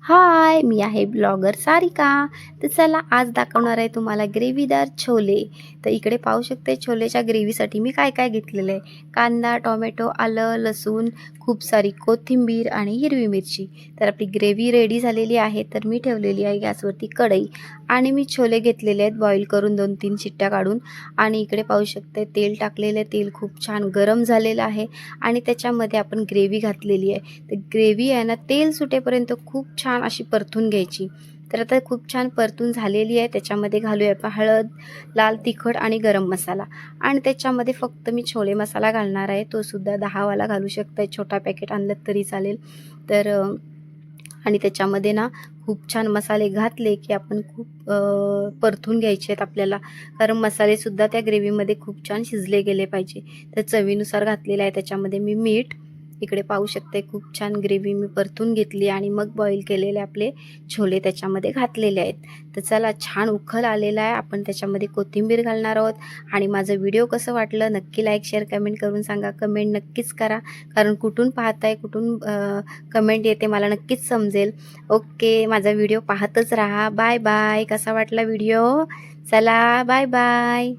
हाय, मी आहे ब्लॉगर सारिका. तर चला आज दाखवणार आहे तुम्हाला ग्रेव्हीदार छोले. तर इकडे पाहू शकते छोलेच्या ग्रेव्हीसाठी मी काय काय घेतलेलं आहे. कांदा, टोमॅटो, आलं, लसूण, खूप सारी कोथिंबीर आणि हिरवी मिरची. तर आपली ग्रेव्ही रेडी झालेली आहे. तर मी ठेवलेली आहे गॅसवरती कढई आणि मी छोले घेतलेले आहेत बॉईल करून 2-3 शिट्ट्या काढून. आणि इकडे पाहू शकते तेल टाकलेलं, तेल खूप छान गरम झालेलं आहे आणि त्याच्यामध्ये आपण ग्रेव्ही घातलेली आहे. तर ग्रेव्ही आहे ना तेल सुटेपर्यंत खूप छान अशी परतून घ्यायची. तर आता खूप छान परतून झालेली आहे. त्याच्यामध्ये घालूया आपण हळद, लाल तिखट आणि गरम मसाला आणि त्याच्यामध्ये फक्त मी छोले मसाला घालणार आहे. तो सुद्धा 10 वाला घालू शकता, छोटा पॅकेट आणलं तरी चालेल. तर आणि त्याच्यामध्ये ना खूप छान मसाले घातले की आपण खूप परतून घ्यायचे आहेत आपल्याला, कारण मसालेसुद्धा त्या ग्रेव्हीमध्ये खूप छान शिजले गेले पाहिजे. तर चवीनुसार घातलेलं आहे त्याच्यामध्ये मी मीठ. इकडे पाहू शकते खूप छान ग्रेव्ही मी परतून घेतली आणि मग बॉईल केलेले आपले छोले त्याच्यामध्ये घातलेले आहेत. तर चला छान उकल आलेला आहे. आपण त्याच्यामध्ये कोथिंबीर घालणार आहोत. आणि माझं व्हिडिओ कसं वाटलं नक्की लाईक शेअर कमेंट करून सांगा. कमेंट नक्कीच करा, कारण कुठून पाहताय कुठून कमेंट येते मला नक्कीच समजेल. ओके, माझा व्हिडिओ पाहतच राहा. Bye bye. कसा वाटला व्हिडिओ? चला बाय बाय.